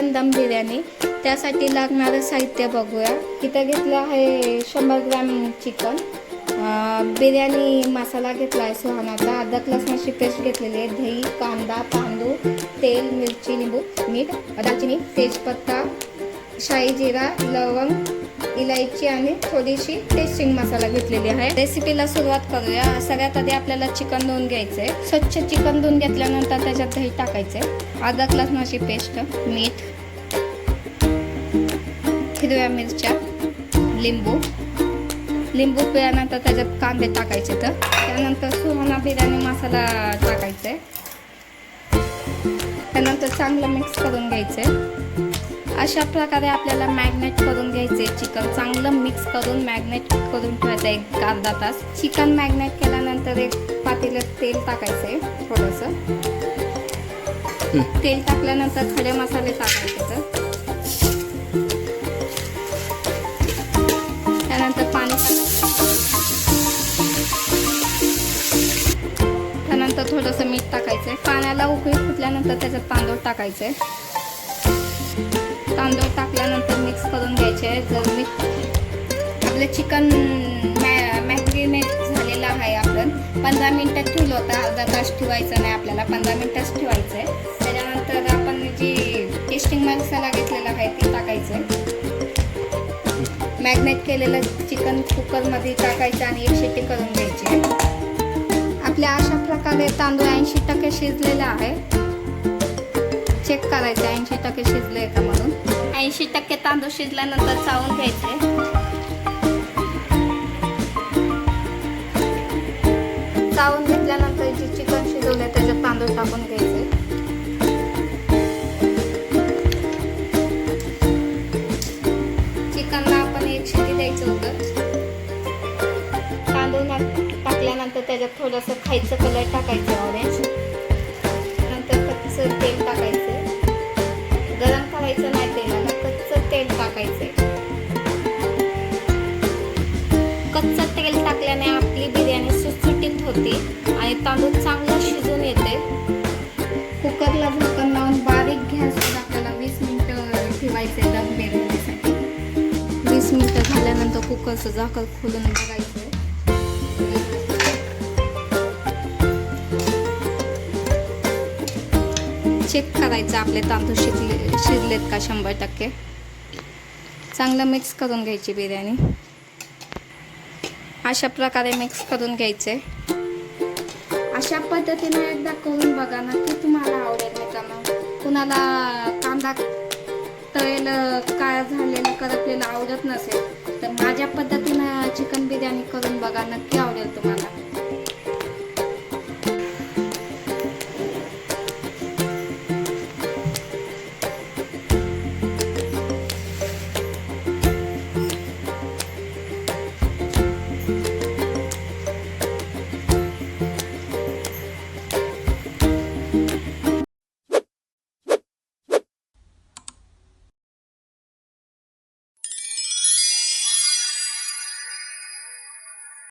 Chicken दम बिर्याणी. त्यासाठी लागणारं साहित्य बघूया. इथं घेतलं आहे 100 ग्रॅम चिकन. बिर्याणी मसाला घेतला आहे सुहानाचा. अद्रक लसणाची पेस्ट घेतलेली आहे. दही, कांदा, तांदूळ, तेल, मिरची, लिंबू, मीठ, दालचिनी, तेजपत्ता, शाही जिरा, लवंग, इलायची आणि थोडीशी टेस्टिंग मसाला घेतलेली आहे. रेसिपीला सुरुवात करूया. सगळ्यात आधी आपल्याला चिकन धुवून घ्यायचे. स्वच्छ चिकन धुवून घेतल्यानंतर त्याच्यात दही टाकायचे, अद्रक लसणाची पेस्ट, मीठ, हिरव्या मिरच्या, लिंबू पिळल्यानंतर त्याच्यात कांदे टाकायचे. तर त्यानंतर सुहाना बिर्याणी मसाला टाकायचे. त्यानंतर चांगलं मिक्स करून घ्यायचे. अशा प्रकारे आपल्याला मॅग्नेट करून घ्यायचे. चिकन चांगलं मिक्स करून मॅग्नेट करून ठेवायचं एक अर्धा तास. चिकन मॅग्नेट केल्यानंतर एक पातेल्यात तेल टाकायचे. थोडंसं तेल टाकल्यानंतर खडे मसाले टाकायचे. त्यानंतर पाणी त्यानंतर थोडंसं मीठ टाकायचं. पाण्याला उकळी फुटल्यानंतर त्याच्यात तांदूळ टाकायचे. तांदूळ टाकल्यानंतर मिक्स करून घ्यायचे. जर आपलं चिकन मॅरिनेट झालेलं आहे. आपण 15 मिनिटात ठेवलं होतं. अर्धा तास ठेवायचं नाही आपल्याला, 15 मिनिटच ठेवायचं आहे. त्याच्यानंतर आपण जी टेस्टिंग मसाला घेतलेला आहे ते टाकायचं. मॅरिनेट केलेलं चिकन कुकरमध्ये टाकायचं आणि एक शिट्टी करून घ्यायची. आपल्या अशा प्रकारे तांदूळ 80% शिजलेला आहे. चेक करायचं 80% शिजले का म्हणून. 80% तांदूळ शिजल्यानंतर चाळून घ्यायचे. चाळून घेतल्यानंतर जे चिकन शिजवले त्याच्यात तांदूळ टाकून घ्यायचे. चिकनला आपण एक शिट्टी द्यायचं होतं. तांदूळ टाकल्यानंतर त्याच्यात थोडंसं खायचं कलर टाकायचं ऑरेंज. नंतर कच्चं तेल टाकायचं. गरम करायचं नाही तेलाला, कच्चं तेल टाकायचं. कच्चं तेल टाकल्याने आपली बिर्याणी सुटसुटीत होते आणि तांदूळ चांगलं शिजून येते. कुकरला झाकण लावून बारीक गॅसवर आपल्याला 20 मिनिटं ठेवायचे दम बिर्याणीसाठी. 20 मिनिटं झाल्यानंतर कुकरचं झाकण खोलून बघायचं. चेक करायचं आपले तांदूळ शिजलेत का 100%. चांगलं मिक्स करून घ्यायची बिर्याणी. अशा प्रकारे मिक्स करून घ्यायचे. अशा पद्धतीने एकदा करून बघा ना, की तुम्हाला आवडेल नाही का. मग कुणाला कांदा तळलेलं काय झालेलं करपलेलं आवडत नसेल तर माझ्या पद्धतीनं चिकन बिर्याणी करून बघा, नक्की आवडेल तुम्हाला.